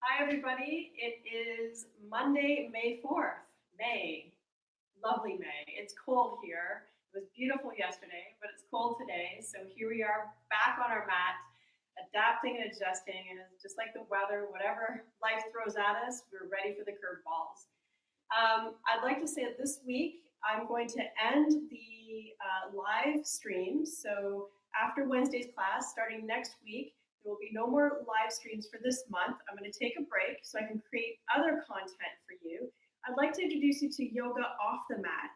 Hi, everybody. It is Monday, May 4th. May. Lovely May. It's cold here. It was beautiful yesterday, but it's cold today. So here we are back on our mat, adapting and adjusting. And it's just like the weather, whatever life throws at us, we're ready for the curveballs. I'd like to say that this week I'm going to end the live streams. So after Wednesday's class, starting next week, there will be no more live streams for this month. I'm going to take a break so I can create other content for you. I'd like to introduce you to yoga off the mat,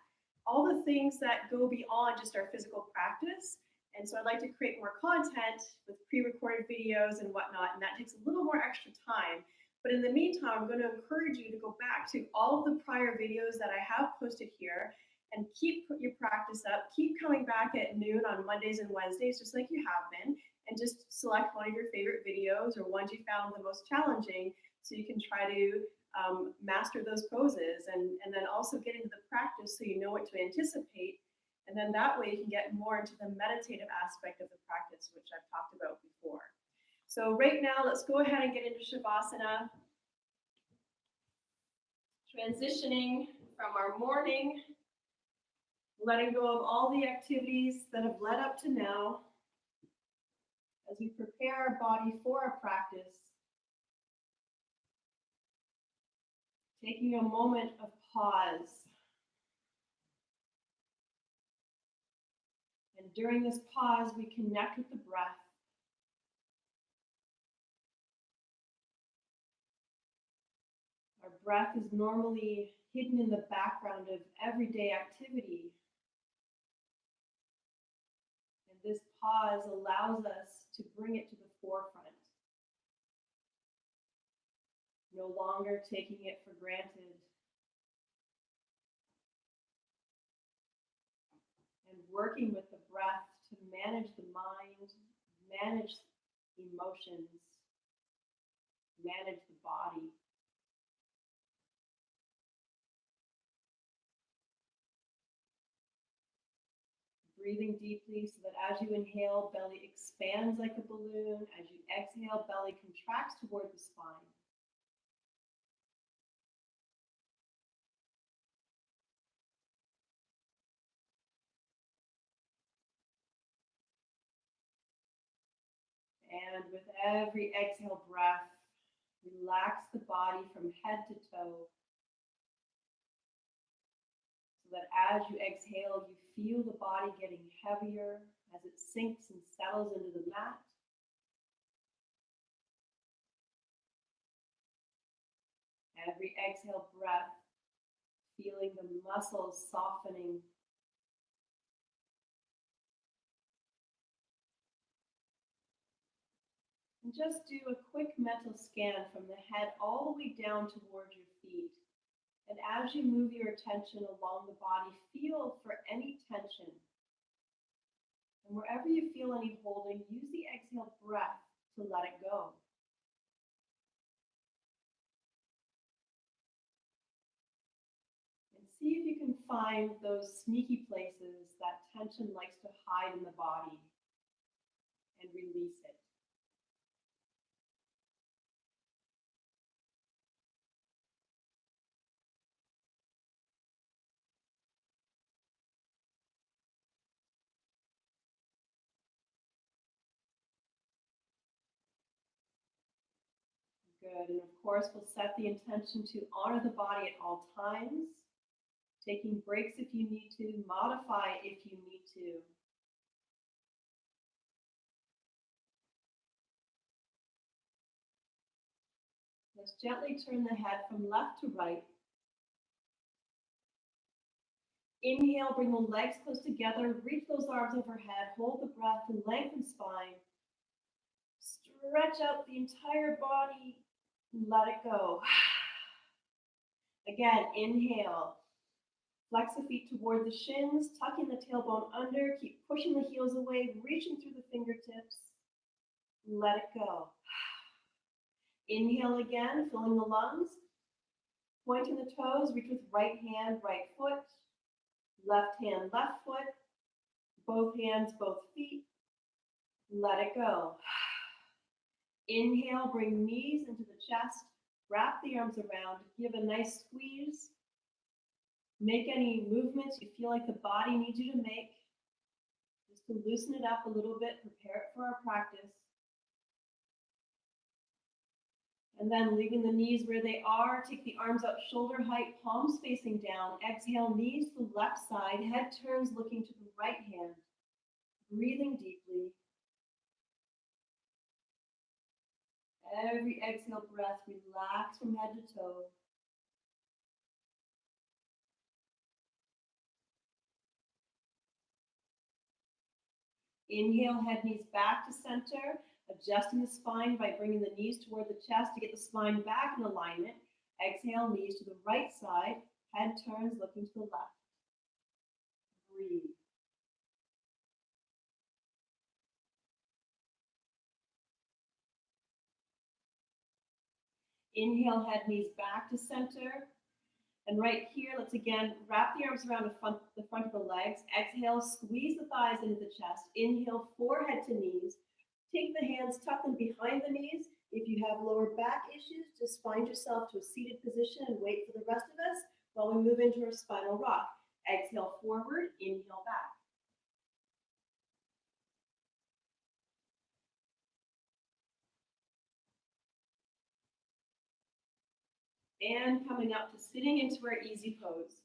all the things that go beyond just our physical practice. And so I'd like to create more content with pre-recorded videos and whatnot, and that takes a little more extra time. But in the meantime, I'm going to encourage you to go back to all of the prior videos that I have posted here and keep your practice up. Keep coming back at noon on Mondays and Wednesdays, just like you have been, and just select one of your favorite videos or ones you found the most challenging so you can try to master those poses and then also get into the practice so you know what to anticipate. And then that way you can get more into the meditative aspect of the practice, which I've talked about before. So right now, let's go ahead and get into Shavasana. Transitioning from our morning, letting go of all the activities that have led up to now as we prepare our body for our practice. Taking a moment of pause. And during this pause, we connect with the breath. Our breath is normally hidden in the background of everyday activity. And this pause allows us to bring it to the forefront. No longer taking it for granted. And working with the breath to manage the mind, manage emotions, manage the body. Breathing deeply so that as you inhale, belly expands like a balloon. As you exhale, belly contracts toward the spine. And with every exhale breath, relax the body from head to toe. So that as you exhale, you feel the body getting heavier as it sinks and settles into the mat. Every exhale breath, feeling the muscles softening. And just do a quick mental scan from the head all the way down towards your feet. And as you move your attention along the body, feel for any tension. And wherever you feel any holding, use the exhale breath to let it go. And see if you can find those sneaky places that tension likes to hide in the body and release it. Good, and of course we'll set the intention to honor the body at all times, taking breaks if you need to, modify if you need to. Let's gently turn the head from left to right. Inhale, bring the legs close together, reach those arms overhead, hold the breath and lengthen spine. Stretch out the entire body, let it go. Again, inhale. Flex the feet toward the shins, tucking the tailbone under, keep pushing the heels away, reaching through the fingertips. Let it go. Inhale again, filling the lungs. Pointing the toes, reach with right hand, right foot. Left hand, left foot. Both hands, both feet. Let it go. Inhale, bring knees into the chest. Wrap the arms around, give a nice squeeze. Make any movements you feel like the body needs you to make, just to loosen it up a little bit, prepare it for our practice. And then leaving the knees where they are, take the arms up shoulder height, palms facing down. Exhale, knees to the left side, head turns looking to the right hand. Breathing deeply. Every exhale breath, relax from head to toe. Inhale, head, knees back to center, adjusting the spine by bringing the knees toward the chest to get the spine back in alignment. Exhale, knees to the right side, head turns looking to the left. Breathe. Inhale, head, knees back to center. And right here, let's again wrap the arms around the front of the legs. Exhale, squeeze the thighs into the chest. Inhale, forehead to knees. Take the hands, tuck them behind the knees. If you have lower back issues, just find yourself to a seated position and wait for the rest of us while we move into our spinal rock. Exhale forward, inhale back. And coming up to sitting into our easy pose.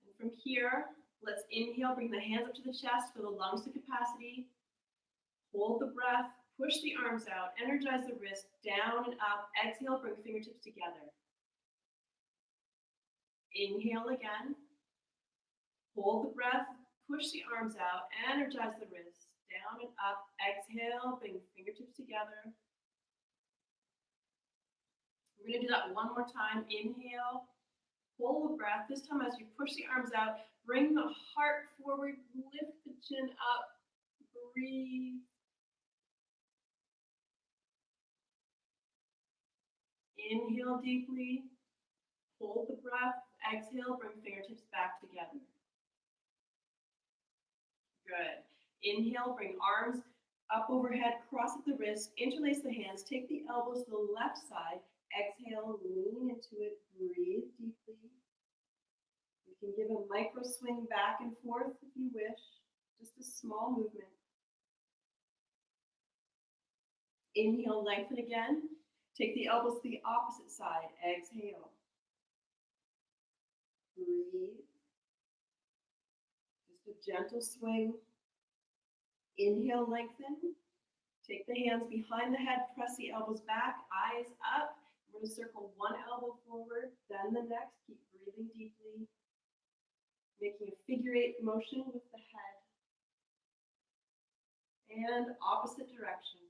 And from here, let's inhale, bring the hands up to the chest, fill the lungs to capacity. Hold the breath, push the arms out, energize the wrist, down and up. Exhale, bring fingertips together. Inhale again. Hold the breath, push the arms out, energize the wrist, down and up. Exhale, bring fingertips together. We're going to do that one more time. Inhale, hold the breath. This time as you push the arms out, bring the heart forward, lift the chin up, breathe. Inhale deeply, hold the breath. Exhale, bring fingertips back together. Good. Inhale, bring arms up overhead, cross at the wrist, interlace the hands, take the elbows to the left side. Exhale, lean into it, breathe deeply. You can give a micro swing back and forth if you wish, just a small movement. Inhale, lengthen again. Take the elbows to the opposite side. Exhale. Breathe. Just a gentle swing. Inhale, lengthen. Take the hands behind the head, press the elbows back, eyes up. We're going to circle one elbow forward, then the next. Keep breathing deeply. Making a figure eight motion with the head. And opposite direction.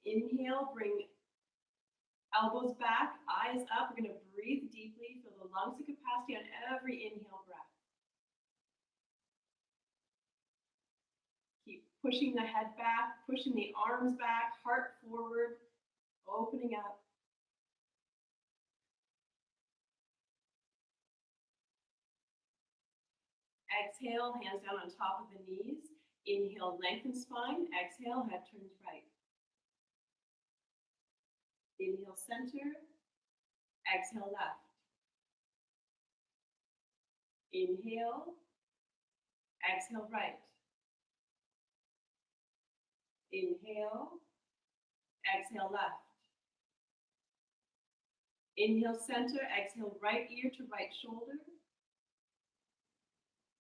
Inhale, bring elbows back, eyes up. We're going to breathe deeply, fill the lungs to capacity on every inhale breath. Keep pushing the head back, pushing the arms back, heart forward, opening up. Exhale, hands down on top of the knees. Inhale, lengthen spine. Exhale, head turns right. Inhale, center. Exhale, left. Inhale. Exhale, right. Inhale. Exhale, left. Inhale, center. Exhale, right ear to right shoulder.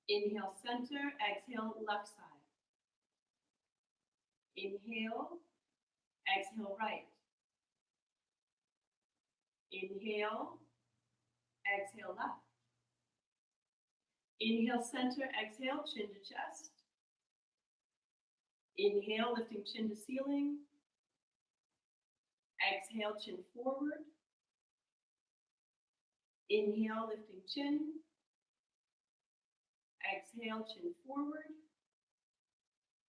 Inhale, center. Exhale, left side. Inhale. Exhale, right. Inhale. Exhale, left. Inhale, center. Exhale, chin to chest. Inhale, lifting chin to ceiling. Exhale, chin forward. Inhale, lifting chin. Exhale, chin forward.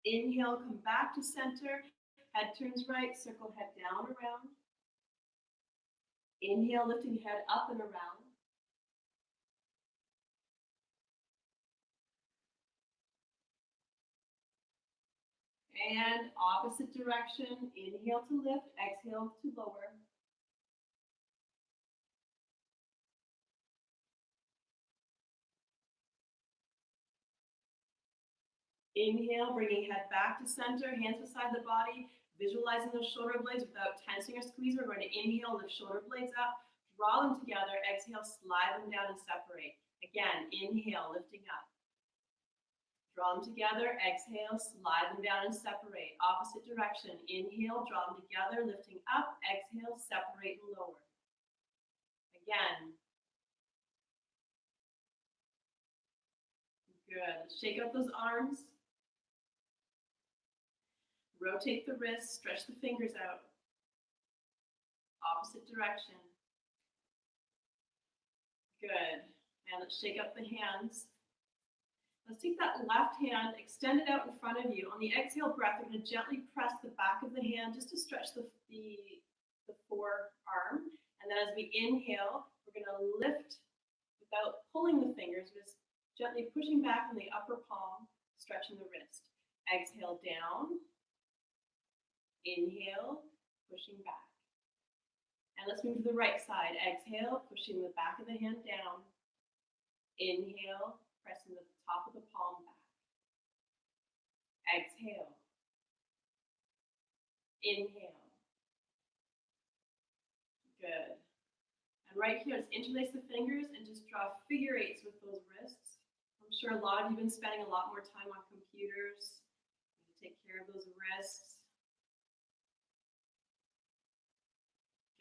Inhale, come back to center. Head turns right, circle head down, around. Inhale, lifting head up and around. And opposite direction. Inhale to lift, exhale to lower. Inhale, bringing head back to center, hands beside the body, visualizing those shoulder blades without tensing or squeezing. We're going to inhale, lift shoulder blades up, draw them together, exhale, slide them down and separate. Again, inhale, lifting up. Draw them together, exhale, slide them down and separate. Opposite direction, inhale, draw them together, lifting up, exhale, separate and lower. Again. Good. Shake out those arms. Rotate the wrists, stretch the fingers out. Opposite direction. Good. And let's shake up the hands. Let's take that left hand, extend it out in front of you. On the exhale breath, we're going to gently press the back of the hand just to stretch the forearm. And then as we inhale, we're going to lift without pulling the fingers, just gently pushing back on the upper palm, stretching the wrist. Exhale down. Inhale, pushing back. And let's move to the right side. Exhale, pushing the back of the hand down. Inhale, pressing the top of the palm back. Exhale. Inhale. Good. And right here, let's interlace the fingers and just draw figure eights with those wrists. I'm sure a lot of you have been spending a lot more time on computers. Take care of those wrists.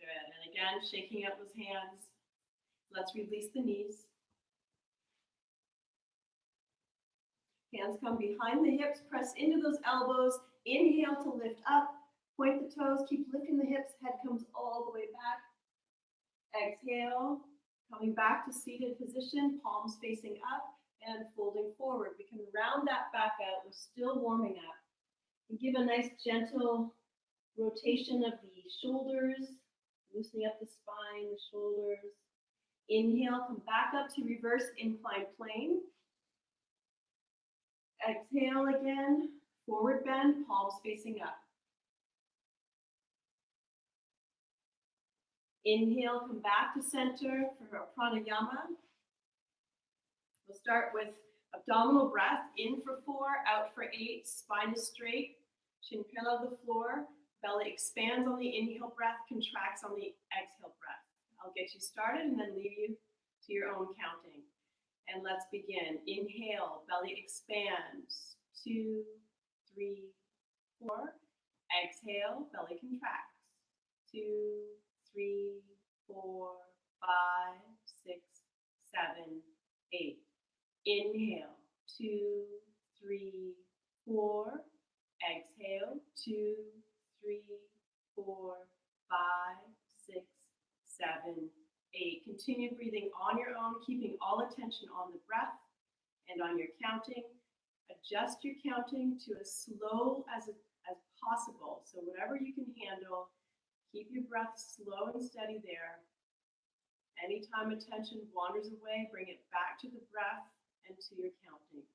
Good. And again, shaking out those hands. Let's release the knees. Hands come behind the hips, press into those elbows. Inhale to lift up. Point the toes, keep lifting the hips. Head comes all the way back. Exhale, coming back to seated position, palms facing up and folding forward. We can round that back out. We're still warming up. And give a nice gentle rotation of the shoulders, loosening up the spine, the shoulders. Inhale, come back up to reverse inclined plane. Exhale again, forward bend, palms facing up. Inhale, come back to center for a pranayama. We'll start with abdominal breath, in for 4, out for 8, spine is straight, chin parallel the floor, belly expands on the inhale breath, contracts on the exhale breath. I'll get you started and then leave you to your own counting. And let's begin. Inhale, belly expands. 2, 3, 4. Exhale, belly contracts. 2, 3, 4, 5, 6, 7, 8. Inhale, 2, 3, 4. Exhale, 2, 3, 4, 5, 6, 7, 8. Continue breathing on your own, keeping all attention on the breath and on your counting. Adjust your counting to as slow as possible. So whatever you can handle, keep your breath slow and steady there. Anytime attention wanders away, bring it back to the breath and to your counting.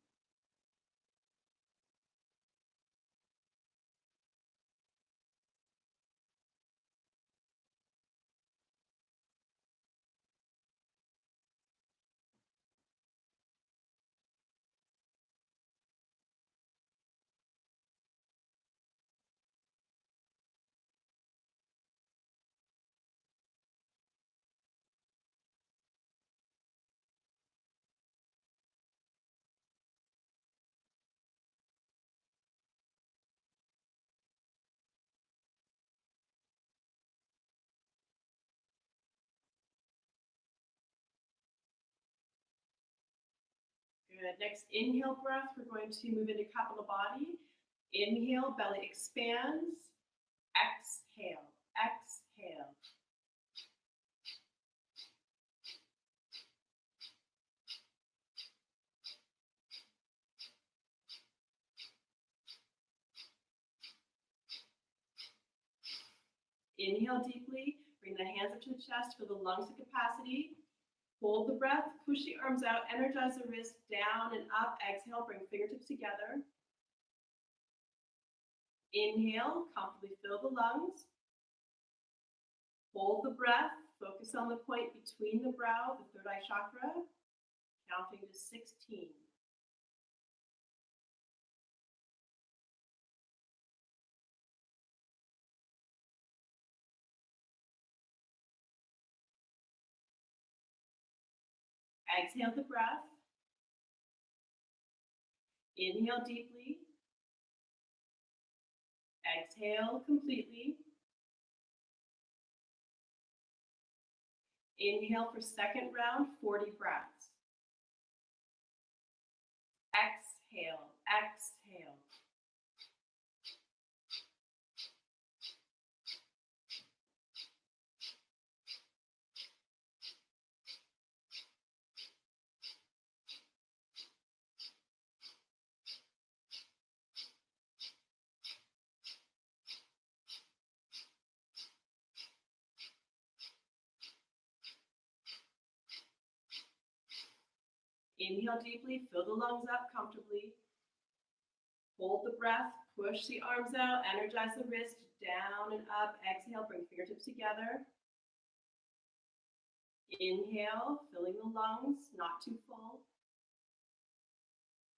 Good. Next inhale breath, we're going to move into Kapalabhati. Inhale, belly expands. Exhale, exhale. Inhale deeply, bring the hands up to the chest, fill the lungs to capacity. Hold the breath, push the arms out, energize the wrist down and up. Exhale, bring fingertips together. Inhale, comfortably fill the lungs. Hold the breath, focus on the point between the brow, the third eye chakra, counting to 16. Exhale the breath. Inhale deeply. Exhale completely. Inhale for second round, 40 breaths. Exhale, exhale. Inhale deeply, fill the lungs up comfortably. Hold the breath, push the arms out, energize the wrist, down and up. Exhale, bring fingertips together. Inhale, filling the lungs, not too full.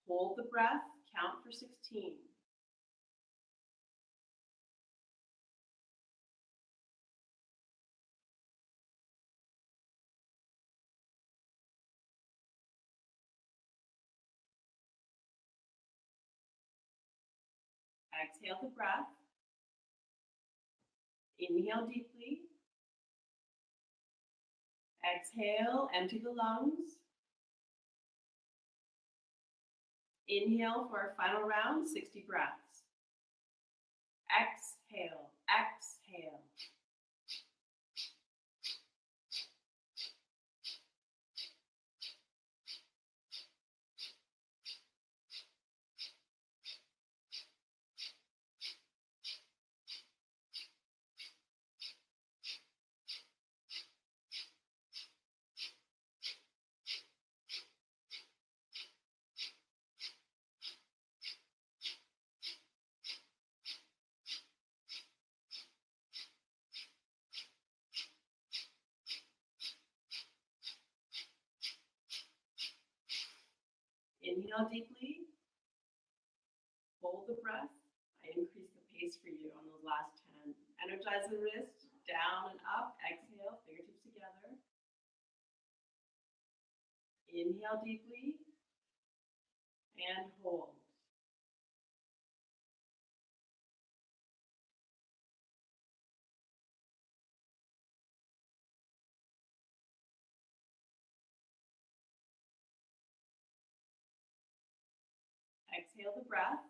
Hold the breath, count for 16. Exhale the breath. Inhale deeply. Exhale, empty the lungs. Inhale for our final round, 60 breaths. Exhale, exhale. Inhale deeply. Hold the breath. I increase the pace for you on those last 10. Energize the wrist, down and up. Exhale, fingertips together. Inhale deeply and hold. Exhale the breath.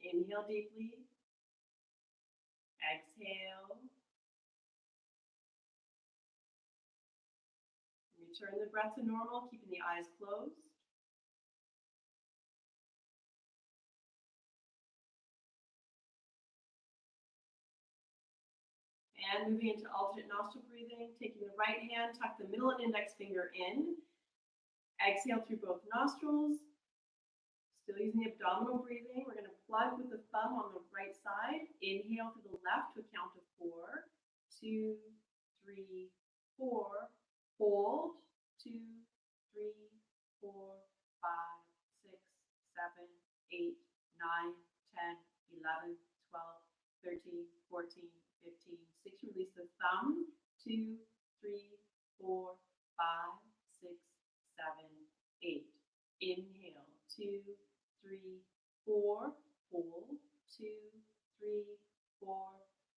Inhale deeply. Exhale. Return the breath to normal, keeping the eyes closed. And moving into alternate nostril breathing, taking the right hand, tuck the middle and index finger in. Exhale through both nostrils. Still using the abdominal breathing. We're going to plug with the thumb on the right side. Inhale to the left to a count of 4, 2, 3, 4. Hold. 2, 3, 4, 5, 6, 7, 8, 9, 10, 11, 12, 13, 14, 15, 6. Release the thumb. 2, 3, 4, 5, 6, 7, 8. Inhale. 2, 3, 4. Hold. 2, 3, 4,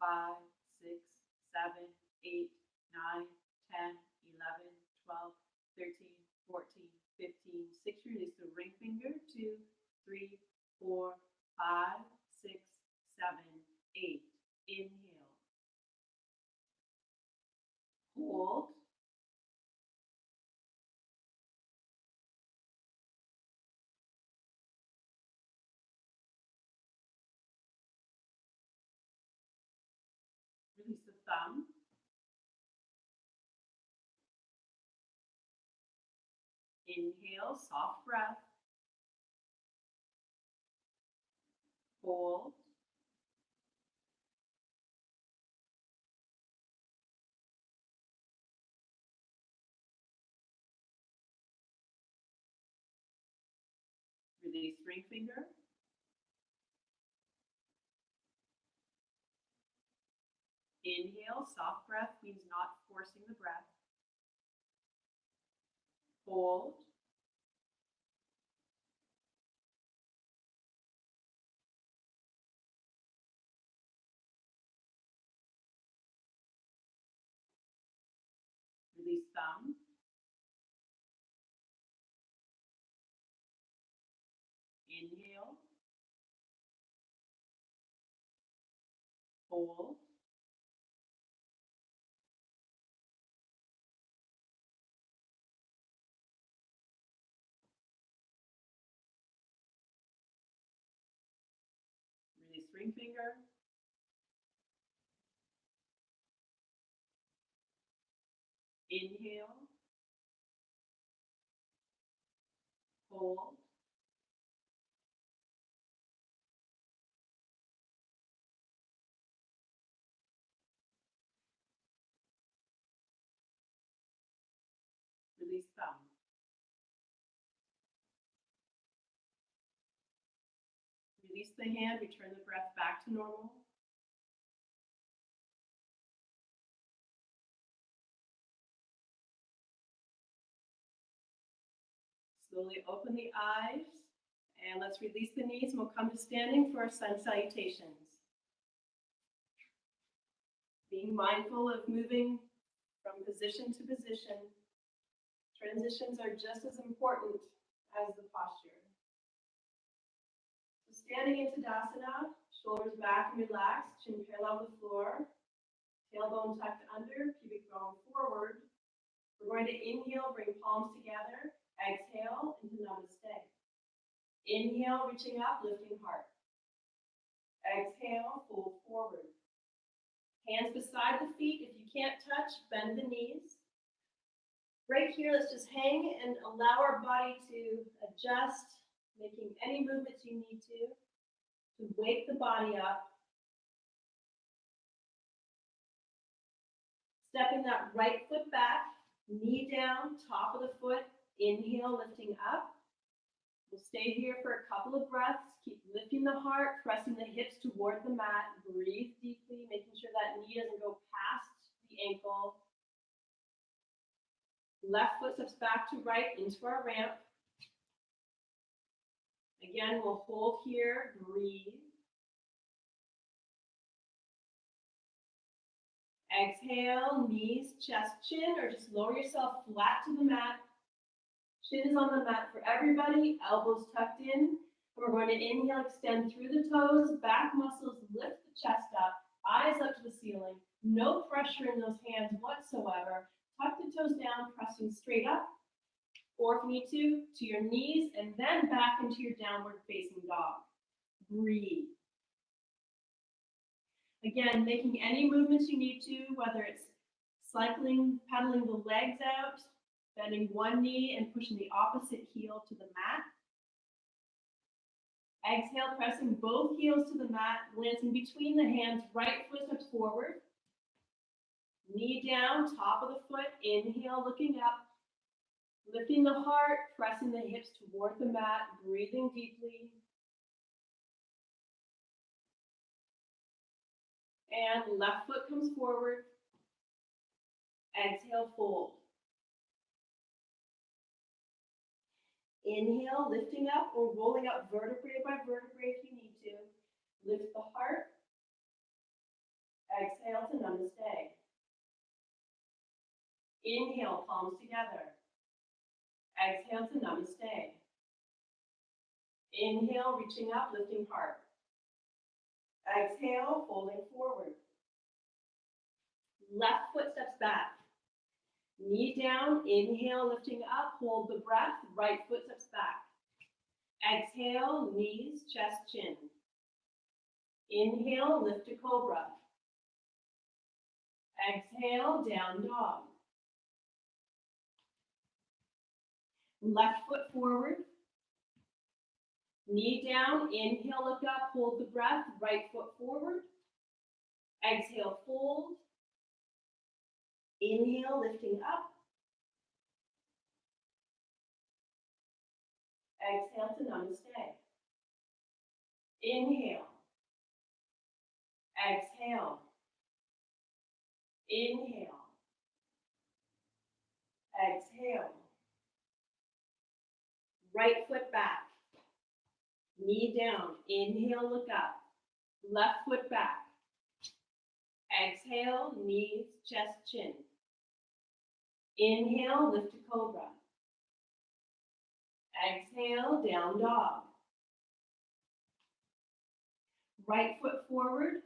5, 6, 7, 8, 9, 10, 11, 12, 13, 14, 15, 6. Release the ring finger. 2, 3, 4, 5, 6, 7, 8. Inhale. Hold. Release the thumb. Inhale, soft breath. Hold. Release ring finger. Inhale, soft breath means not forcing the breath. Hold. Release thumb. Inhale. Hold. Release ring finger. Inhale. Hold. Release thumb. Release the hand, return the breath back to normal. Slowly open the eyes, and let's release the knees, and we'll come to standing for our sun salutations. Being mindful of moving from position to position. Transitions are just as important as the posture. So standing in Tadasana, shoulders back and relaxed, chin parallel with the floor, tailbone tucked under, pubic bone forward. We're going to inhale, bring palms together. Exhale into Namaste. Inhale, reaching up, lifting heart. Exhale, fold forward. Hands beside the feet. If you can't touch, bend the knees. Right here, let's just hang and allow our body to adjust, making any movements you need to wake the body up. Stepping that right foot back, knee down, top of the foot. Inhale, lifting up. We'll stay here for a couple of breaths. Keep lifting the heart, pressing the hips toward the mat. Breathe deeply, making sure that knee doesn't go past the ankle. Left foot steps back to right into our ramp. Again, we'll hold here, breathe. Exhale, knees, chest, chin, or just lower yourself flat to the mat. Chin is on the mat for everybody, elbows tucked in. We're going to inhale, extend through the toes, back muscles, lift the chest up, eyes up to the ceiling. No pressure in those hands whatsoever. Tuck the toes down, pressing straight up. Or if you need to your knees, and then back into your downward facing dog. Breathe. Again, making any movements you need to, whether it's cycling, pedaling the legs out, bending one knee and pushing the opposite heel to the mat. Exhale, pressing both heels to the mat, glancing between the hands, right foot steps forward. Knee down, top of the foot, inhale, looking up. Lifting the heart, pressing the hips toward the mat, breathing deeply. And left foot comes forward. Exhale, fold. Inhale, lifting up or rolling up vertebrae by vertebrae if you need to. Lift the heart. Exhale to Namaste. Inhale, palms together. Exhale to Namaste. Inhale, reaching up, lifting heart. Exhale, folding forward. Left foot steps back. Knee down, inhale, lifting up, hold the breath, right foot steps back. Exhale, knees, chest, chin. Inhale, lift to cobra. Exhale, down dog. Left foot forward. Knee down, inhale, look up, hold the breath, right foot forward. Exhale, fold. Inhale, lifting up. Exhale to namaste. Inhale. Exhale. Inhale. Exhale. Right foot back. Knee down. Inhale, look up. Left foot back. Exhale, knees, chest, chin. Inhale, lift to cobra. Exhale, down dog. Right foot forward.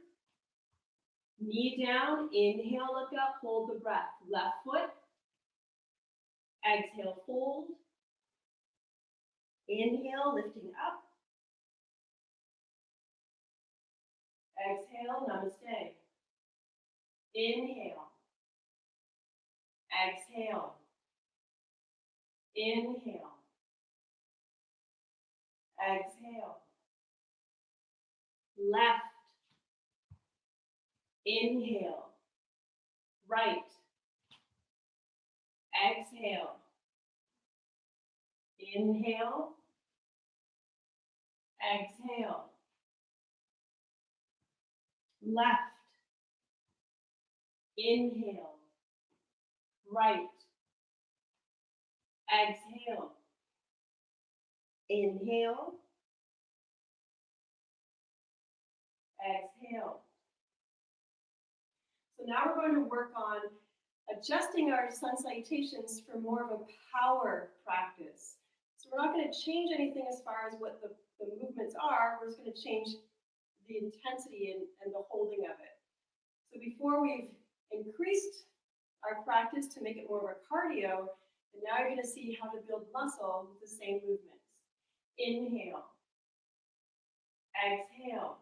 Knee down. Inhale, look up, hold the breath. Left foot. Exhale, fold. Inhale, lifting up. Exhale, namaste. Inhale. Exhale. Inhale. Exhale. Left. Inhale. Right. Exhale. Inhale. Exhale. Left. Inhale. Right. Exhale. Inhale. Exhale. So now we're going to work on adjusting our sun salutations for more of a power practice. So we're not going to change anything as far as what the movements are. We're just going to change the intensity and the holding of it. So before we've increased our practice to make it more of a cardio, and now you're going to see how to build muscle with the same movements. Inhale. Exhale.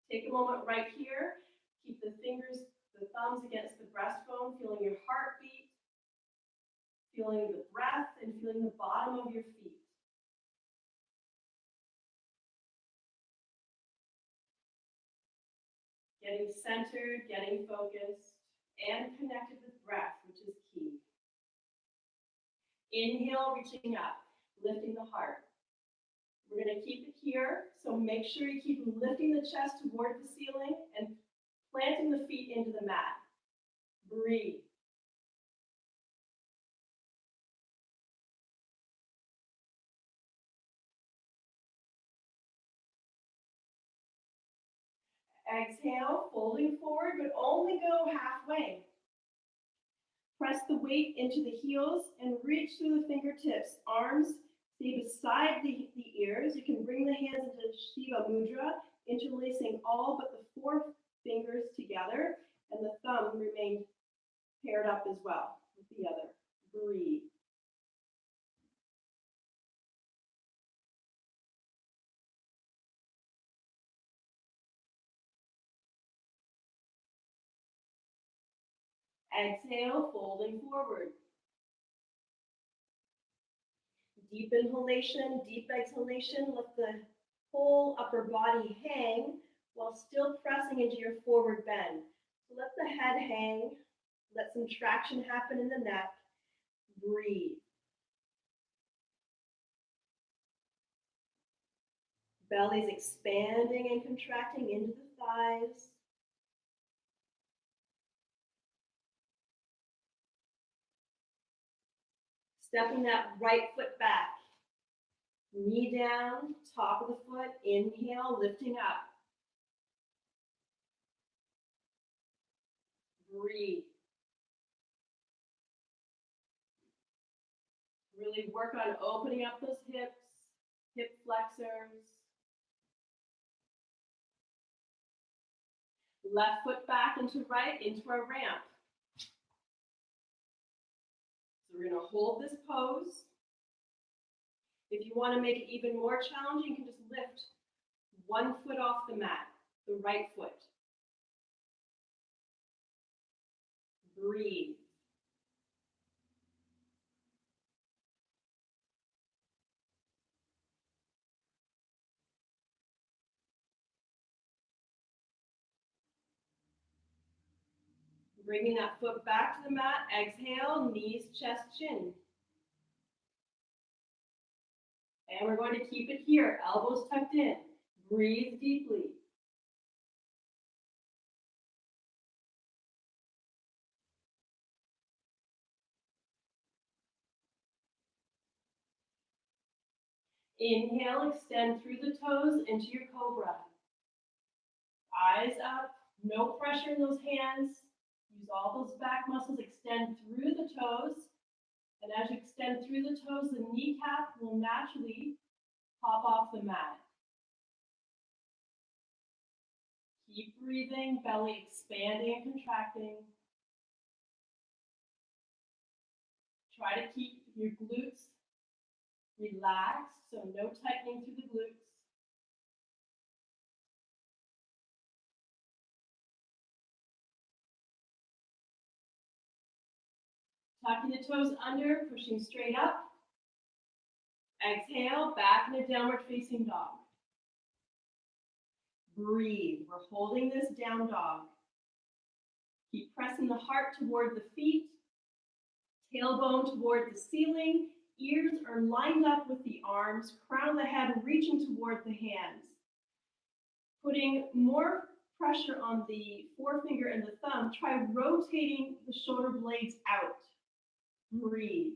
Take a moment right here. Keep the fingers, the thumbs against the breastbone, feeling your heartbeat, feeling the breath, and feeling the bottom of your feet. Getting centered, getting focused, and connected with breath, which is key. Inhale, reaching up, lifting the heart. We're going to keep it here, so make sure you keep lifting the chest toward the ceiling and planting the feet into the mat. Breathe. Exhale, folding forward, but only go halfway. Press the weight into the heels and reach through the fingertips. Arms stay beside the ears. You can bring the hands into Shiva Mudra, interlacing all but the 4 fingers together, and the thumb remain paired up as well with the other. Breathe. Exhale, folding forward. Deep inhalation, deep exhalation. Let the whole upper body hang while still pressing into your forward bend. So let the head hang. Let some traction happen in the neck. Breathe. Belly's expanding and contracting into the thighs. Stepping that right foot back. Knee down, top of the foot. Inhale, lifting up. Breathe. Really work on opening up those hips, hip flexors. Left foot back into right, into our ramp. So we're going to hold this pose. If you want to make it even more challenging, you can just lift one foot off the mat, the right foot. Breathe. Bringing that foot back to the mat. Exhale, knees, chest, chin. And we're going to keep it here, elbows tucked in. Breathe deeply. Inhale, extend through the toes into your cobra. Eyes up, no pressure in those hands. Use all those back muscles, extend through the toes. And as you extend through the toes, the kneecap will naturally pop off the mat. Keep breathing, belly expanding and contracting. Try to keep your glutes relaxed, so no tightening through the glutes. Tucking the toes under, pushing straight up. Exhale, back in a downward facing dog. Breathe. We're holding this down dog. Keep pressing the heart toward the feet, tailbone toward the ceiling. Ears are lined up with the arms, crown of the head reaching toward the hands. Putting more pressure on the forefinger and the thumb, try rotating the shoulder blades out. Breathe.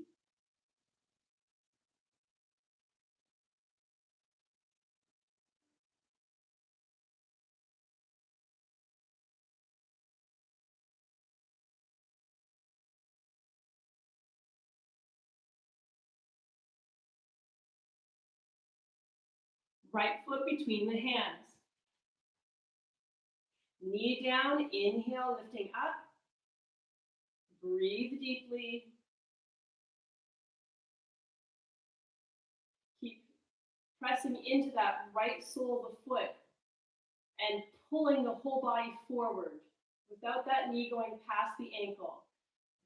Right foot between the hands. Knee down, inhale, lifting up. Breathe deeply. Keep pressing into that right sole of the foot and pulling the whole body forward without that knee going past the ankle.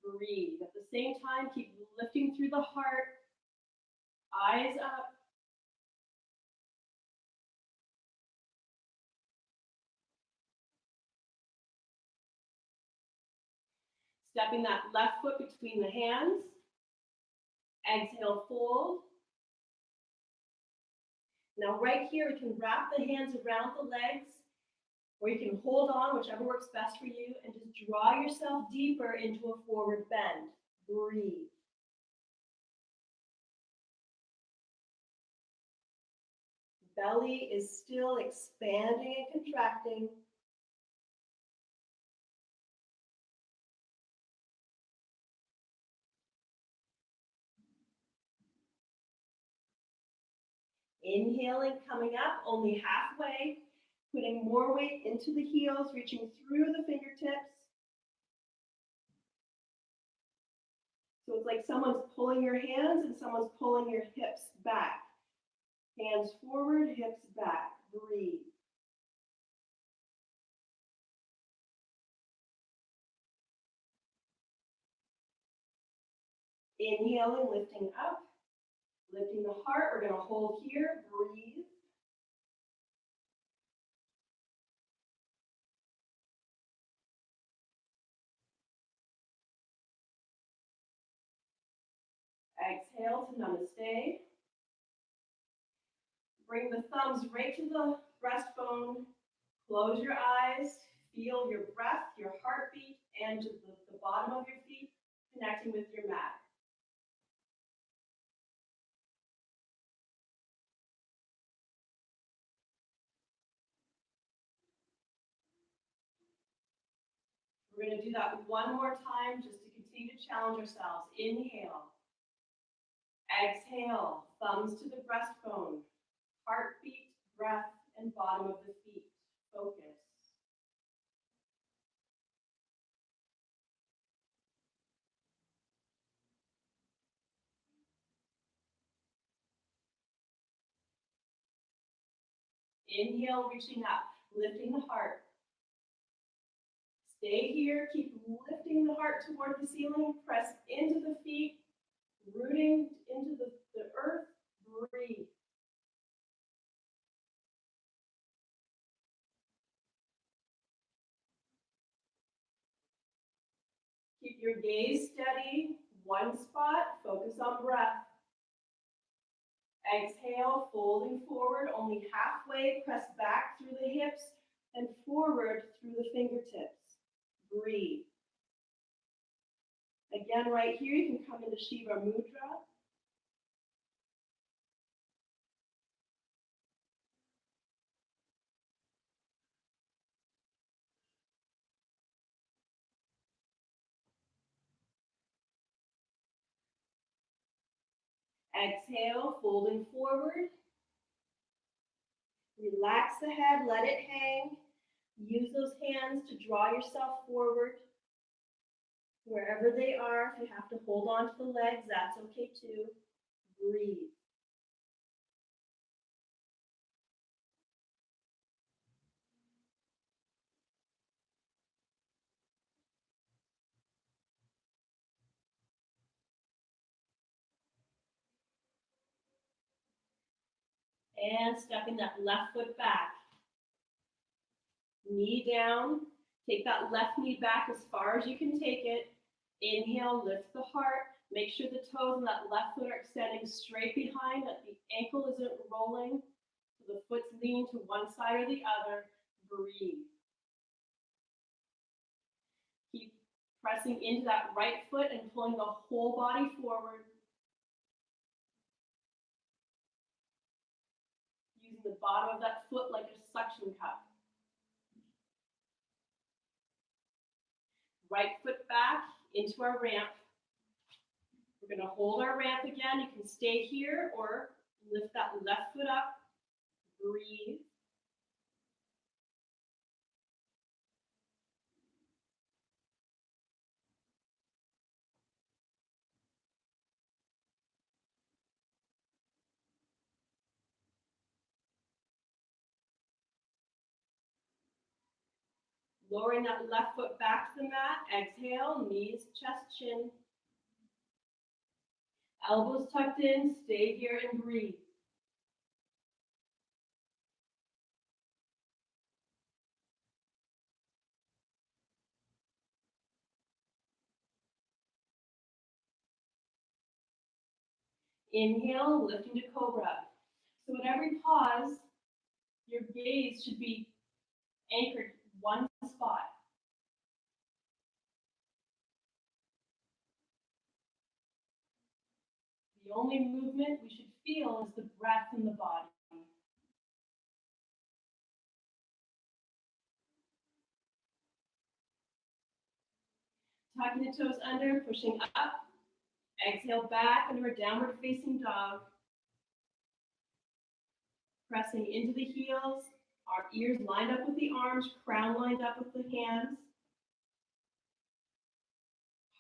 Breathe. At the same time, keep lifting through the heart. Eyes up. Stepping that left foot between the hands. Exhale, fold. Now right here, we can wrap the hands around the legs, or you can hold on, whichever works best for you, and just draw yourself deeper into a forward bend. Breathe. Belly is still expanding and contracting. Inhaling, coming up, only halfway, putting more weight into the heels, reaching through the fingertips. So it's like someone's pulling your hands and someone's pulling your hips back. Hands forward, hips back. Breathe. Inhaling, lifting up. Lifting the heart, we're going to hold here, breathe. Exhale to namaste. Bring the thumbs right to the breastbone. Close your eyes. Feel your breath, your heartbeat, and the bottom of your feet connecting with your mat. We're going to do that one more time just to continue to challenge ourselves. Inhale. Exhale. Thumbs to the breastbone. Heartbeat, breath, and bottom of the feet. Focus. Inhale, reaching up, lifting the heart. Stay here, keep lifting the heart toward the ceiling, press into the feet, rooting into the earth, breathe. your gaze steady, one spot, focus on breath. Exhale, folding forward, only halfway, press back through the hips and forward through the fingertips. Breathe. Again, right here, you can come into Shiva Mudra. Exhale, folding forward. Relax the head, let it hang. Use those hands to draw yourself forward. Wherever they are, if you have to hold on to the legs, that's okay too. Breathe. And stepping that left foot back. Knee down. Take that left knee back as far as you can take it. Inhale, lift the heart. Make sure the toes and that left foot are extending straight behind, that the ankle isn't rolling. So the foot's leaning to one side or the other. Breathe. Keep pressing into that right foot and pulling the whole body forward. Using the bottom of that foot like a suction cup. Right foot back into our ramp. We're going to hold our ramp again. You can stay here or lift that left foot up. Breathe. Lowering that left foot back to the mat. Exhale, knees, chest, chin. Elbows tucked in. Stay here and breathe. Inhale, lifting to cobra. So at every pause, your gaze should be anchored one spot. The only movement we should feel is the breath in the body. Tucking the toes under, pushing up. Exhale back into our downward facing dog. Pressing into the heels, our ears lined up with the arms, crown lined up with the hands.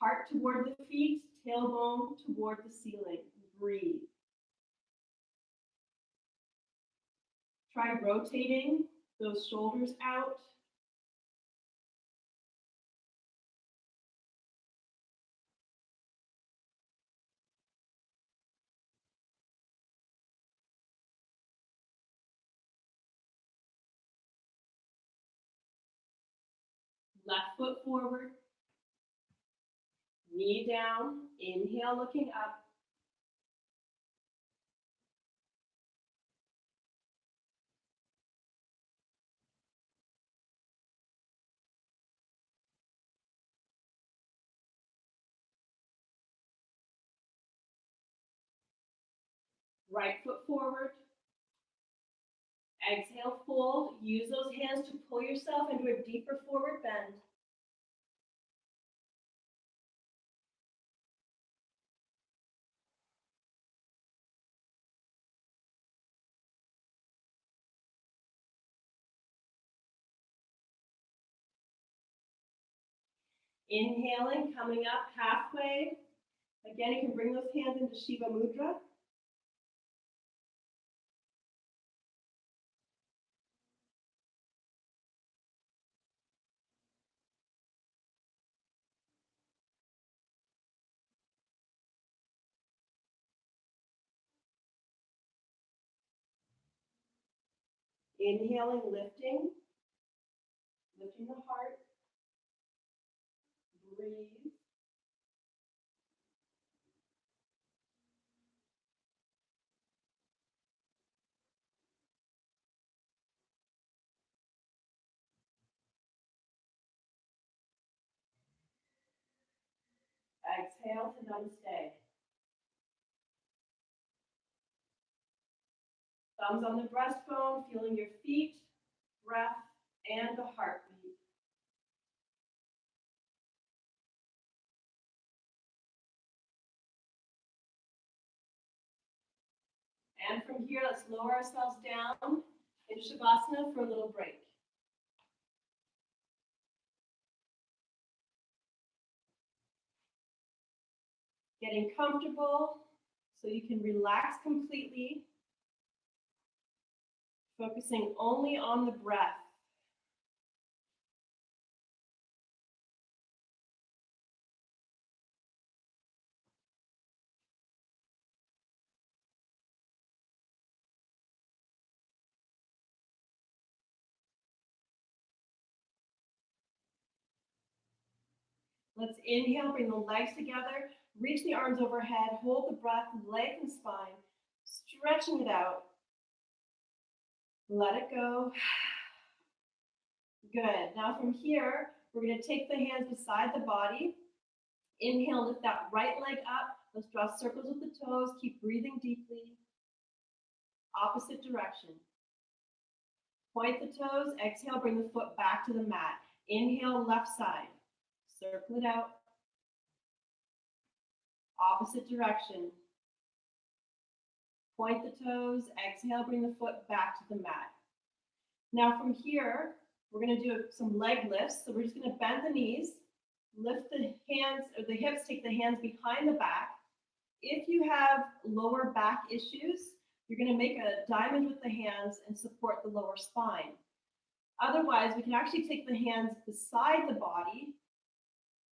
Heart toward the feet, tailbone toward the ceiling. Breathe. Try rotating those shoulders out. Left foot forward. Knee down. Inhale, looking up. Right foot forward. Exhale, fold. Use those hands to pull yourself into a deeper forward bend. Inhaling, coming up halfway. Again, you can bring those hands into Shiva Mudra. Inhaling, lifting the heart. Breathe. exhale to namaste. Thumbs on the breastbone, feeling your feet, breath, and the heartbeat. And from here, let's lower ourselves down in Shavasana for a little break. Getting comfortable so you can relax completely, focusing only on the breath. Let's inhale, bring the legs together, reach the arms overhead, hold the breath, legs and spine, stretching it out. Let it go. Good. Now from here, we're going to take the hands beside the body. Inhale, lift that right leg up. Let's draw circles with the toes. Keep breathing deeply. Opposite direction. Point the toes. Exhale, bring the foot back to the mat. Inhale, left side. Circle it out. Opposite direction. Point the toes. Exhale, bring the foot back to the mat. Now from here, we're going to do some leg lifts. So we're just going to bend the knees, lift the hands or the hips, take the hands behind the back. If you have lower back issues, you're going to make a diamond with the hands and support the lower spine. Otherwise, we can actually take the hands beside the body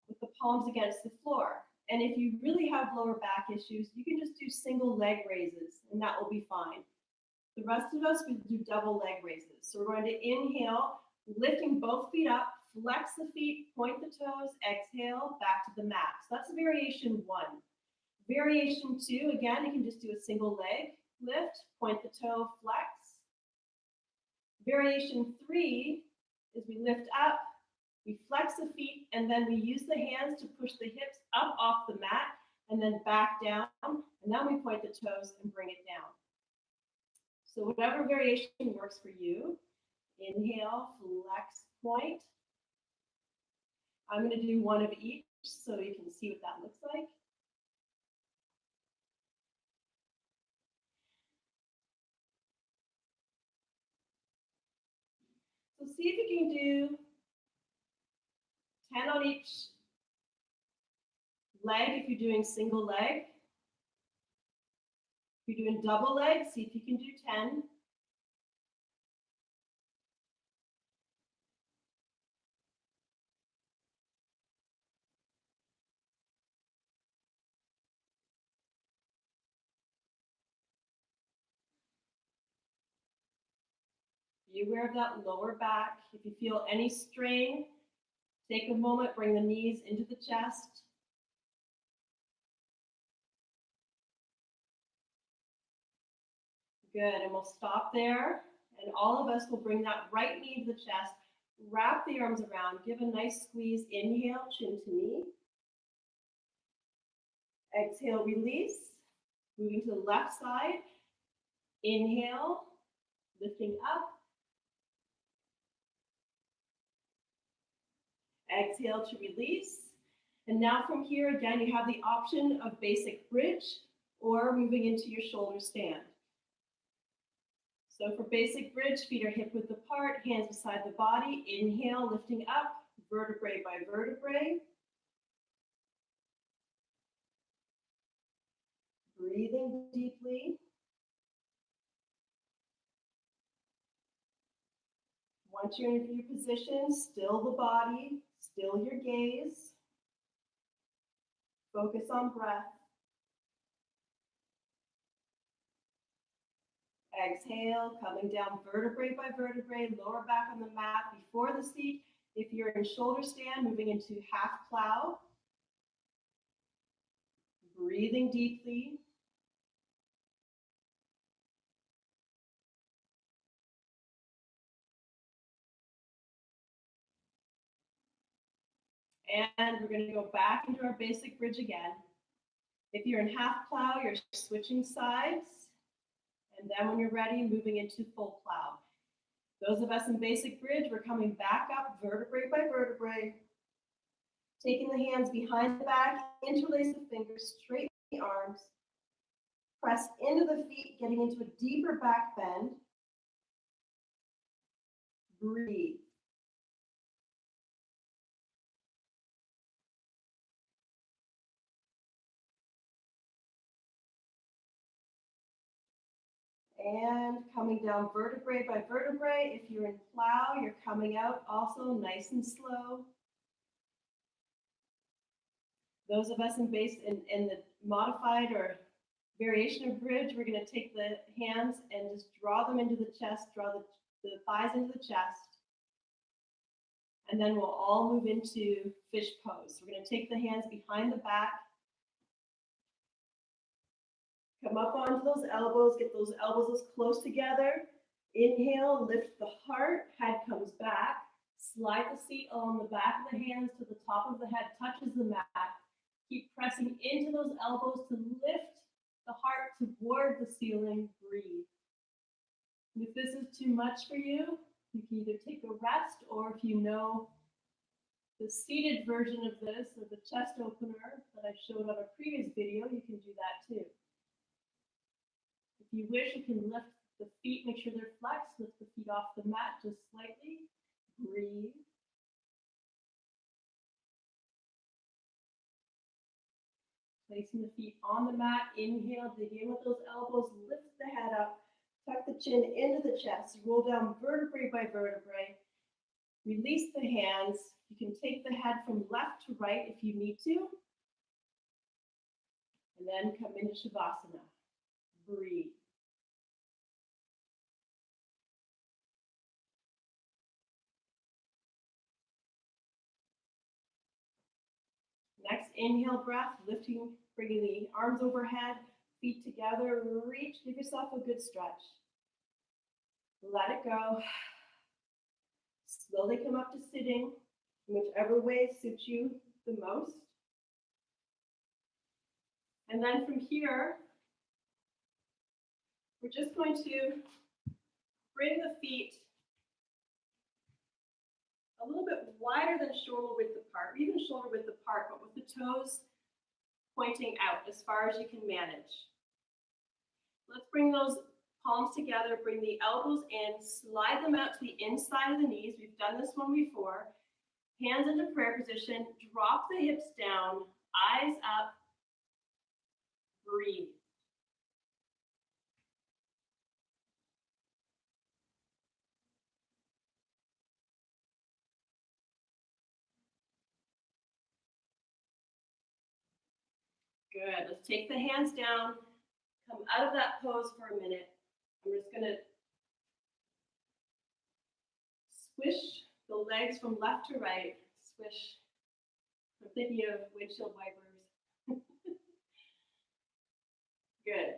with the palms against the floor. And if you really have lower back issues, you can just do single leg raises and that will be fine. The rest of us will do double leg raises. So we're going to inhale, lifting both feet up, flex the feet, point the toes, exhale, back to the mat. So that's variation 1. Variation 2, again, you can just do a single leg lift, point the toe, flex. Variation 3 is we lift up, we flex the feet, and then we use the hands to push the hips up off the mat, and then back down, and then we point the toes and bring it down. So whatever variation works for you. Inhale, flex, point. I'm going to do one of each so you can see what that looks like. So see if you can do 10 on each leg if you're doing single leg. If you're doing double leg, see if you can do 10. Be aware of that lower back. If you feel any strain, take a moment, bring the knees into the chest. Good, and we'll stop there. And all of us will bring that right knee to the chest, wrap the arms around, give a nice squeeze. Inhale, chin to knee. Exhale, release. Moving to the left side. Inhale, lifting up. Exhale to release. And now from here, again, you have the option of basic bridge or moving into your shoulder stand. So for basic bridge, feet are hip width apart, hands beside the body. Inhale, lifting up, vertebrae by vertebrae. Breathing deeply. Once you're in your position, still the body, still your gaze. Focus on breath. Exhale, coming down vertebrae by vertebrae, lower back on the mat before the seat. If you're in shoulder stand, moving into half plow. Breathing deeply. And we're going to go back into our basic bridge again. If you're in half plow, you're switching sides. And then when you're ready, moving into full plow. Those of us in basic bridge, we're coming back up vertebrae by vertebrae, taking the hands behind the back, interlace the fingers, straighten the arms, press into the feet, getting into a deeper back bend. Breathe. And coming down vertebrae by vertebrae. If you're in plow, you're coming out also nice and slow. Those of us in the modified or variation of bridge, we're going to take the hands and just draw them into the chest, draw the thighs into the chest. And then we'll all move into fish pose. We're going to take the hands behind the back. Come up onto those elbows, get those elbows as close together. Inhale, lift the heart, head comes back. Slide the seat on the back of the hands to the top of the head, touches the mat. Keep pressing into those elbows to lift the heart toward the ceiling. Breathe. And if this is too much for you, you can either take a rest, or if you know the seated version of this, or the chest opener that I showed on a previous video, you can do that too. If you wish, you can lift the feet, make sure they're flexed, lift the feet off the mat just slightly. Breathe. Placing the feet on the mat, inhale, dig in with those elbows, lift the head up, tuck the chin into the chest, roll down vertebrae by vertebrae, release the hands. You can take the head from left to right if you need to, and then come into Shavasana. Breathe. Next, inhale breath, lifting, bringing the arms overhead, feet together, reach, give yourself a good stretch. Let it go. Slowly come up to sitting, whichever way suits you the most. And then from here, we're just going to bring the feet a little bit wider than shoulder width apart, even shoulder width apart, but with the toes pointing out as far as you can manage. Let's bring those palms together, bring the elbows in, slide them out to the inside of the knees. We've done this one before. Hands into prayer position, drop the hips down, eyes up, breathe. Good. Let's take the hands down, come out of that pose for a minute. I'm just going to swish the legs from left to right. Swish. I'm thinking of windshield wipers. Good.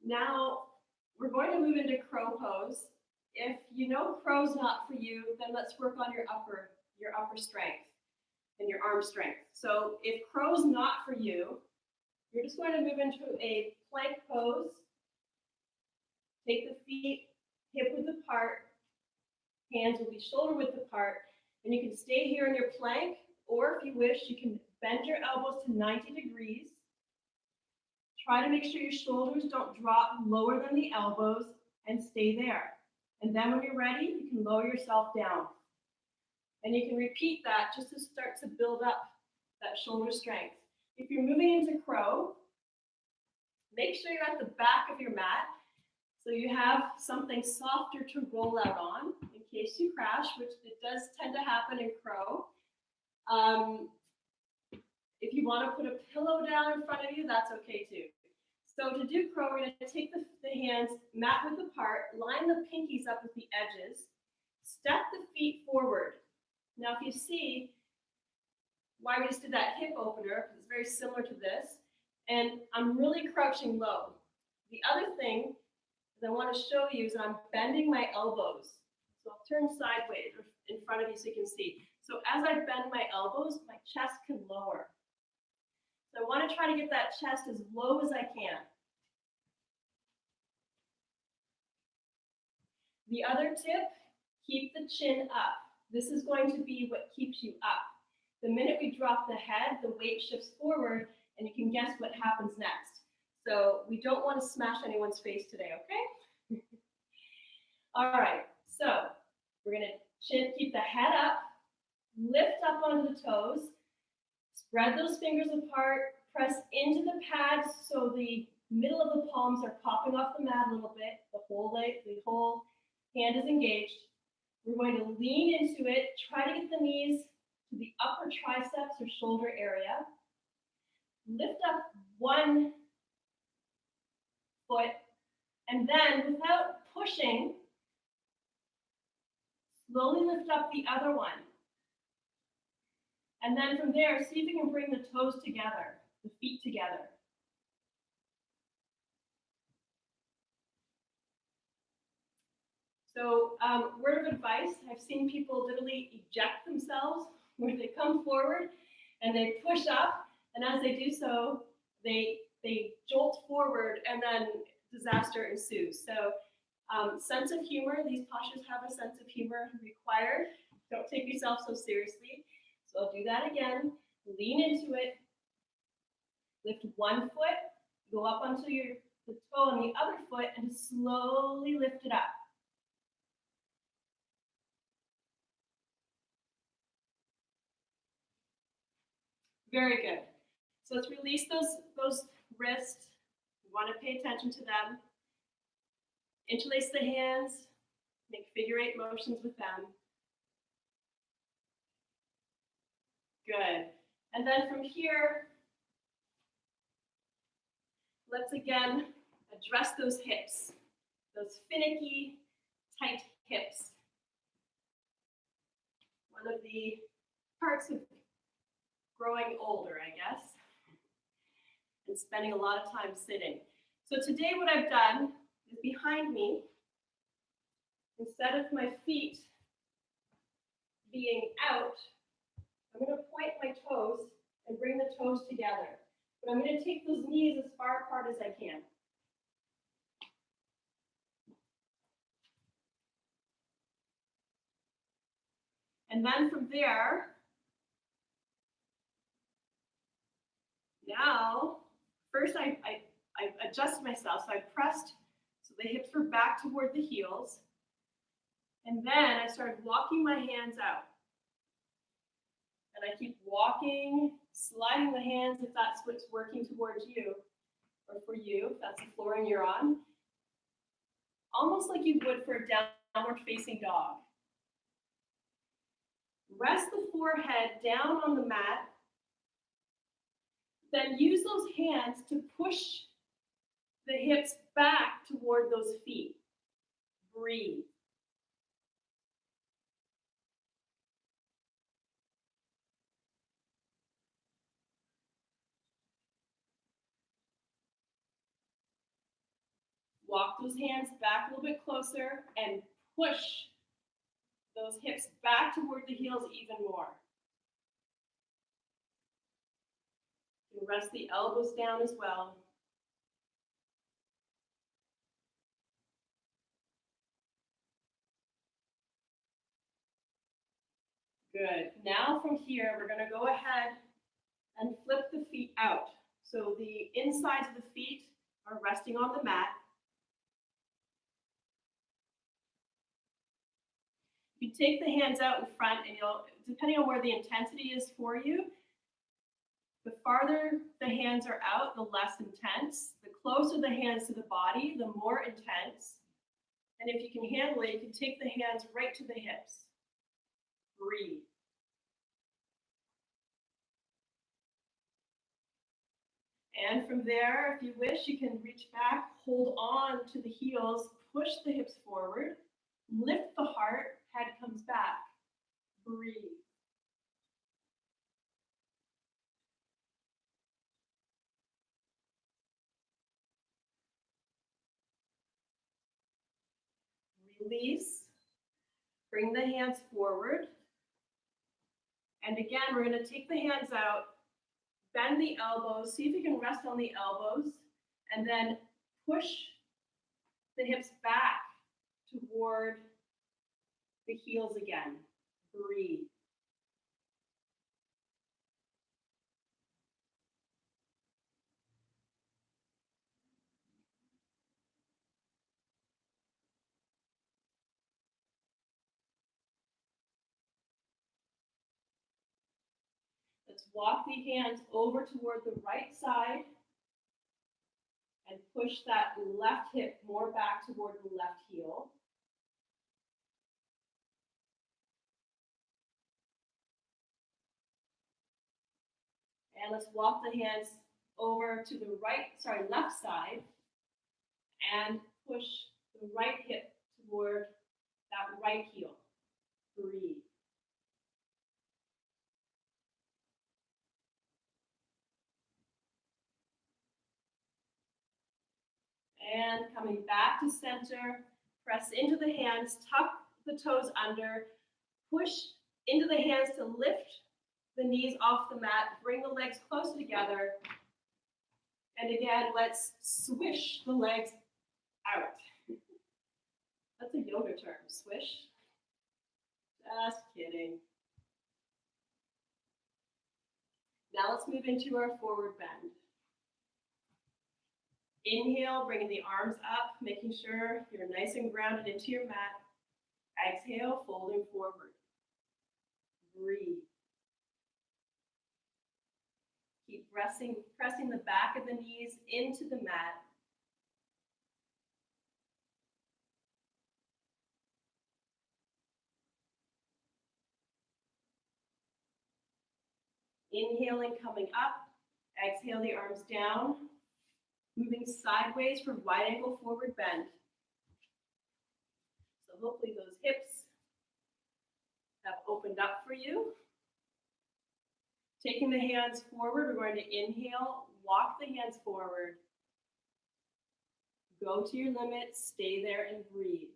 Now we're going to move into crow pose. If you know crow's not for you, then let's work on your upper strength and your arm strength. So if crow's not for you, you're just going to move into a plank pose. Take the feet hip width apart, hands will be shoulder width apart, and you can stay here in your plank, or if you wish, you can bend your elbows to 90 degrees. Try to make sure your shoulders don't drop lower than the elbows and stay there. And then when you're ready, you can lower yourself down. And you can repeat that just to start to build up that shoulder strength. If you're moving into crow, make sure you're at the back of your mat so you have something softer to roll out on in case you crash, which it does tend to happen in crow. If you want to put a pillow down in front of you, that's okay too. So to do crow, we're going to take the hands mat width apart, line the pinkies up with the edges, step the feet forward. Now if you see why we just did that hip opener, because it's very similar to this, and I'm really crouching low. The other thing that I want to show you is I'm bending my elbows. So I'll turn sideways. in front of you so you can see. So as I bend my elbows, my chest can lower. So I want to try to get that chest as low as I can. The other tip, keep the chin up. This is going to be what keeps you up. The minute we drop the head, the weight shifts forward, and you can guess what happens next. So we don't want to smash anyone's face today, okay? All right, so we're going to keep the head up, lift up onto the toes, spread those fingers apart, press into the pads so the middle of the palms are popping off the mat a little bit. The whole hand is engaged. We're going to lean into it, try to get the knees to the upper triceps or shoulder area. Lift up one foot, and then without pushing, slowly lift up the other one. And then from there, see if you can bring the toes together, the feet together. So word of advice, I've seen people literally eject themselves where they come forward and they push up, and as they do so, they jolt forward and then disaster ensues. So sense of humor, these postures have a sense of humor required. Don't take yourself so seriously. So I'll do that again. Lean into it. Lift one foot, go up onto the toe on the other foot, and slowly lift it up. Very good. So let's release those wrists. We want to pay attention to them. Interlace the hands. Make figure 8 motions with them. Good. And then from here, let's again address those hips, those finicky, tight hips. One of the parts of growing older, I guess, and spending a lot of time sitting. So today what I've done is behind me, instead of my feet being out, I'm going to point my toes and bring the toes together. But I'm going to take those knees as far apart as I can. And then from there, now, first I adjusted myself. So I pressed, so the hips were back toward the heels. And then I started walking my hands out. And I keep walking, sliding the hands if that's what's working towards you, or for you, if that's the flooring you're on. Almost like you would for a downward facing dog. Rest the forehead down on the mat. Then use those hands to push the hips back toward those feet. Breathe. Walk those hands back a little bit closer and push those hips back toward the heels even more. You rest the elbows down as well. Good. Now from here, we're going to go ahead and flip the feet out. So the insides of the feet are resting on the mat. You take the hands out in front, and you'll, depending on where the intensity is for you, the farther the hands are out, the less intense. The closer the hands to the body, the more intense. And if you can handle it, you can take the hands right to the hips. Breathe. And from there, if you wish, you can reach back, hold on to the heels, push the hips forward, lift the heart, head comes back. Breathe. Release. Bring the hands forward. And again, we're going to take the hands out, bend the elbows, see if you can rest on the elbows, and then push the hips back toward the heels again. Breathe. Let's walk the hands over toward the right side and push that left hip more back toward the left heel. And let's walk the hands over to the left side and push the right hip toward that right heel. Breathe. And coming back to center, press into the hands, tuck the toes under, push into the hands to lift the knees off the mat, bring the legs closer together. And again, let's swish the legs out. That's a yoga term, swish. Just kidding. Now let's move into our forward bend. Inhale, bringing the arms up, making sure you're nice and grounded into your mat. Exhale, folding forward. Breathe. Keep pressing the back of the knees into the mat. Inhaling, coming up. Exhale, the arms down. Moving sideways for wide ankle forward bend. So hopefully those hips have opened up for you. Taking the hands forward, we're going to inhale, walk the hands forward. Go to your limit, stay there and breathe.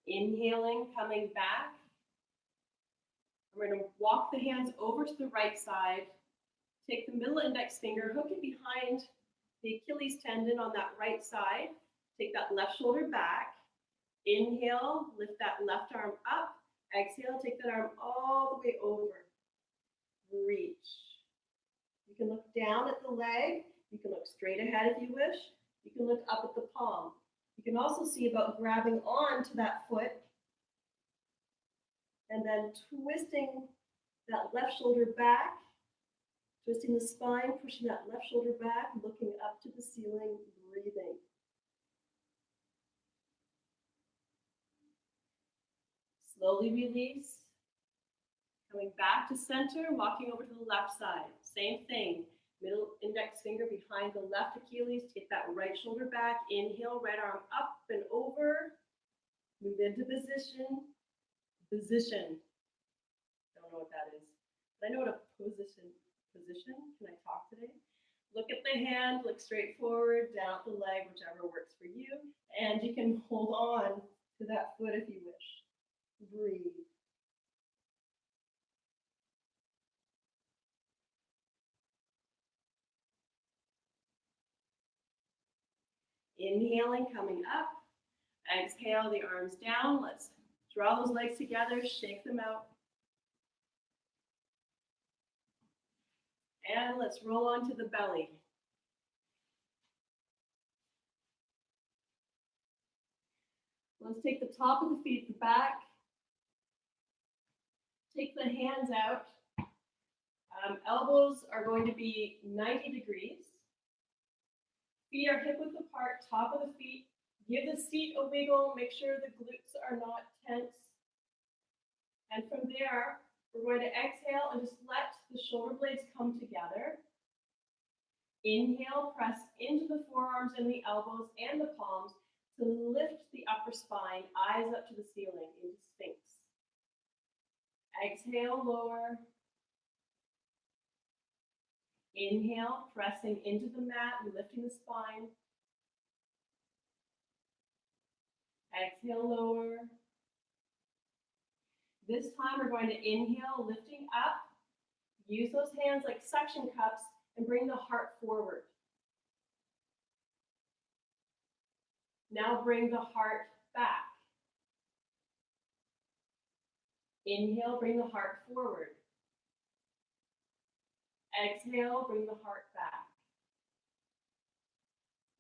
Inhaling, coming back. We're going to walk the hands over to the right side. Take the middle index finger, hook it behind the Achilles tendon on that right side. Take that left shoulder back. Inhale, lift that left arm up. Exhale, take that arm all the way over. Reach. You can look down at the leg. You can look straight ahead if you wish. You can look up at the palm. You can also see about grabbing on to that foot and then twisting that left shoulder back, twisting the spine, pushing that left shoulder back, looking up to the ceiling, breathing. Slowly release. Coming back to center, walking over to the left side. Same thing. Middle index finger behind the left Achilles. Take that right shoulder back. Inhale, right arm up and over. Move into position. Position. Don't know what that is. But I know what a position. Can I talk today? Look at the hand, look straight forward, down at the leg, whichever works for you. And you can hold on to that foot if you wish. Breathe. Inhaling, coming up. Exhale, the arms down. Let's draw those legs together, shake them out. And let's roll onto the belly. Let's take the top of the feet to the back. Take the hands out. Elbows are going to be 90 degrees. Feet are hip width apart, top of the feet. Give the seat a wiggle, make sure the glutes are not tense. And from there, we're going to exhale and just let the shoulder blades come together. Inhale, press into the forearms and the elbows and the palms. to lift the upper spine, eyes up to the ceiling into Sphinx. Exhale, lower. Inhale, pressing into the mat and lifting the spine. Exhale, lower. This time we're going to inhale, lifting up. Use those hands like suction cups and bring the heart forward. Now bring the heart back. Inhale, bring the heart forward. Exhale, bring the heart back.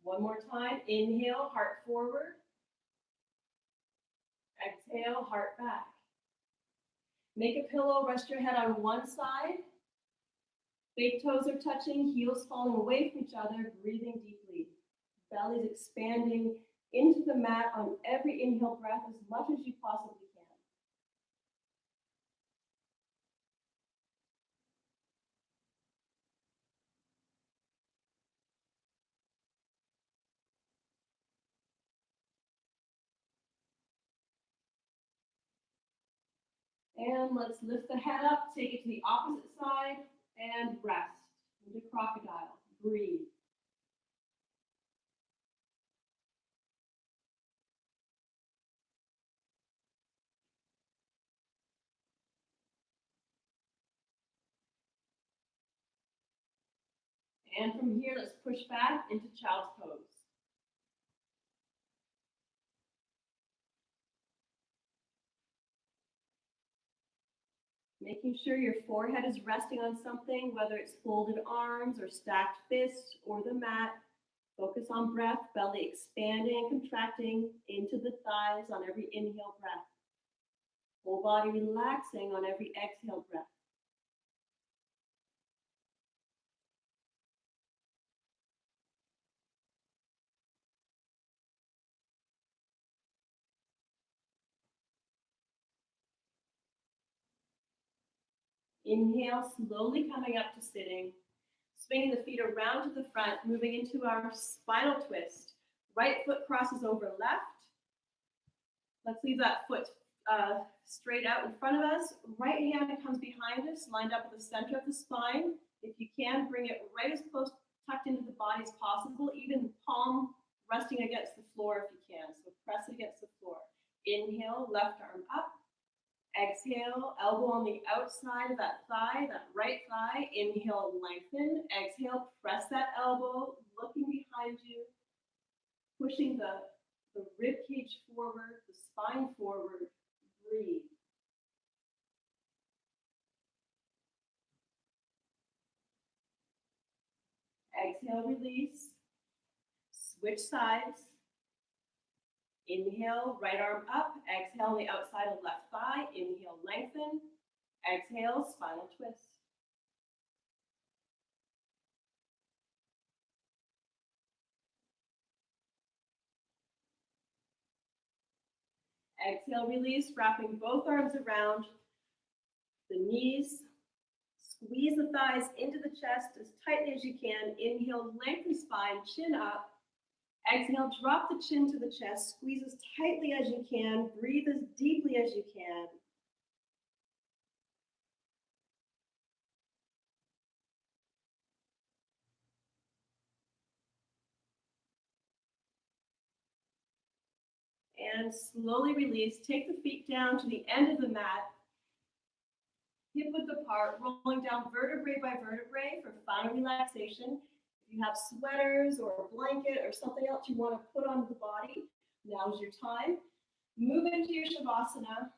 One more time. Inhale, heart forward. Exhale, heart back. Make a pillow, rest your head on one side. Big toes are touching, heels falling away from each other, breathing deeply. Belly's expanding into the mat on every inhale breath as much as you possibly can. And let's lift the head up, take it to the opposite side, and rest. Into crocodile. Breathe. And from here, let's push back into child's pose. Making sure your forehead is resting on something, whether it's folded arms or stacked fists or the mat. Focus on breath, belly expanding and contracting into the thighs on every inhale breath. Whole body relaxing on every exhale breath. Inhale, slowly coming up to sitting. Swinging the feet around to the front, moving into our spinal twist. Right foot crosses over left. Let's leave that foot straight out in front of us. Right hand comes behind us, lined up at the center of the spine. If you can, bring it right as close, tucked into the body as possible, even palm resting against the floor if you can. So press it against the floor. Inhale, left arm up. Exhale, elbow on the outside of that thigh, that right thigh. Inhale, lengthen. Exhale, press that elbow, looking behind you, pushing the rib cage forward, the spine forward. Breathe. Exhale, release. Switch sides. Inhale, right arm up. Exhale, on the outside of left thigh. Inhale, lengthen. Exhale, spinal twist. Exhale, release, wrapping both arms around the knees. Squeeze the thighs into the chest as tightly as you can. Inhale, lengthen spine, chin up. Exhale, drop the chin to the chest. Squeeze as tightly as you can. Breathe as deeply as you can. And slowly release. Take the feet down to the end of the mat. Hip width apart, rolling down vertebrae by vertebrae for final relaxation. If you have sweaters or a blanket or something else you want to put onto the body, now's your time. Move into your Shavasana.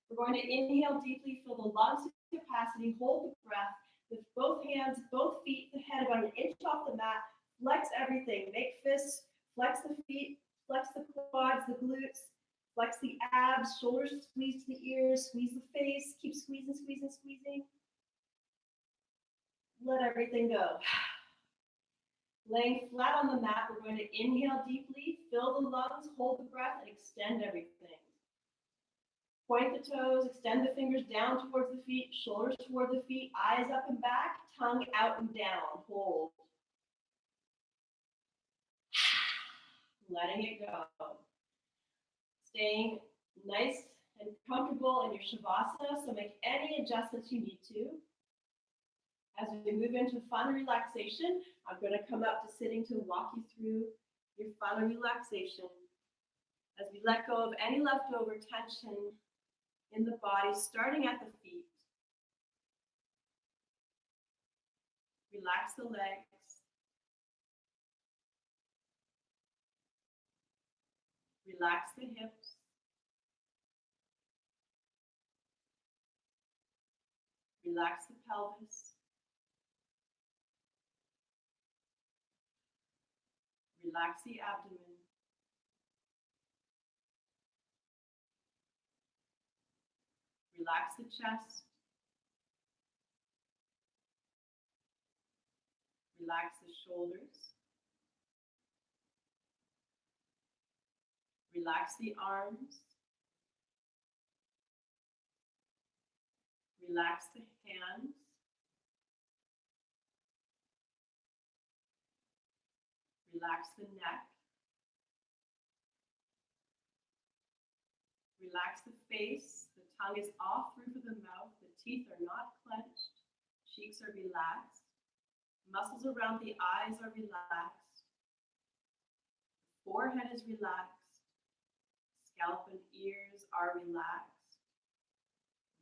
We're going to inhale deeply, fill the lungs with capacity, hold the breath, lift both hands, both feet, the head about an inch off the mat, flex everything, make fists, flex the feet, flex the quads, the glutes, flex the abs, shoulders squeeze to the ears, squeeze the face, keep squeezing, squeezing, squeezing. Let everything go. Laying flat on the mat, we're going to inhale deeply, fill the lungs, hold the breath, and extend everything. Point the toes, extend the fingers down towards the feet, shoulders toward the feet, eyes up and back, tongue out and down. Hold. letting it go. Staying nice and comfortable in your Shavasana, so make any adjustments you need to. As we move into fun relaxation, I'm going to come up to sitting to walk you through your fun relaxation. As we let go of any leftover tension in the body, starting at the feet. Relax the legs. Relax the hips. Relax the pelvis. Relax the abdomen. Relax the chest. Relax the shoulders. Relax the arms. Relax the hands. Relax the neck. Relax the face. The tongue is off roof of the mouth. The teeth are not clenched. Cheeks are relaxed. Muscles around the eyes are relaxed. Forehead is relaxed. Scalp and ears are relaxed.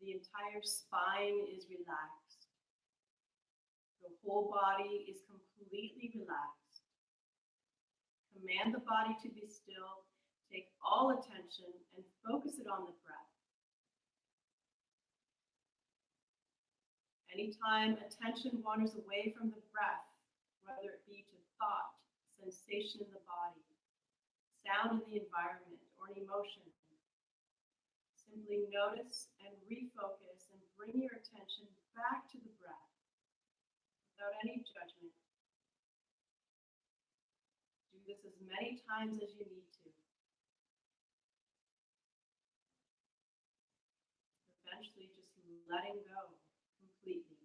The entire spine is relaxed. The whole body is completely relaxed. Command the body to be still. Take all attention and focus it on the breath. Anytime attention wanders away from the breath, whether it be to thought, sensation in the body, sound in the environment, or an emotion, simply notice and refocus and bring your attention back to the breath without any judgment. Do this as many times as you need to. Eventually, just letting go completely.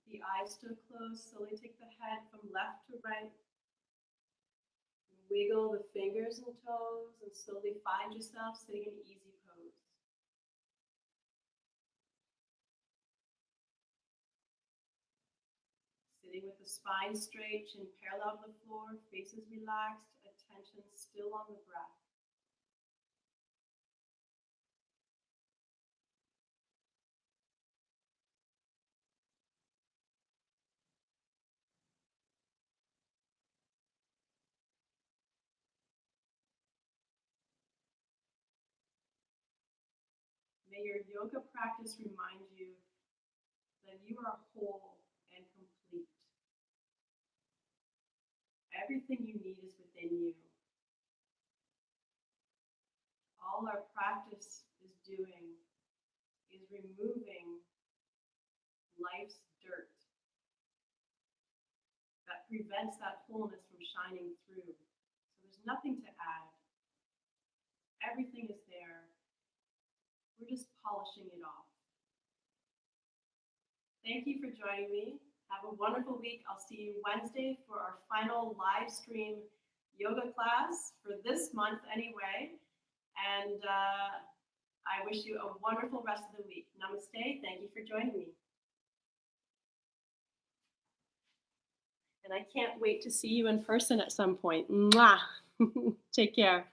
The eyes still closed. Slowly take the head from left to right. Wiggle the fingers and toes and slowly find yourself sitting in easy pose. Sitting with the spine straight, chin parallel to the floor, faces relaxed, attention still on the breath. May your yoga practice remind you that you are whole and complete. Everything you need is within you. All our practice is doing is removing life's dirt that prevents that wholeness from shining through. So there's nothing to add. Everything is there. We're just polishing it off. Thank you for joining me. Have a wonderful week. I'll see you Wednesday for our final live stream yoga class for this month anyway. And I wish you a wonderful rest of the week. Namaste. Thank you for joining me. And I can't wait to see you in person at some point. Mwah! Take care.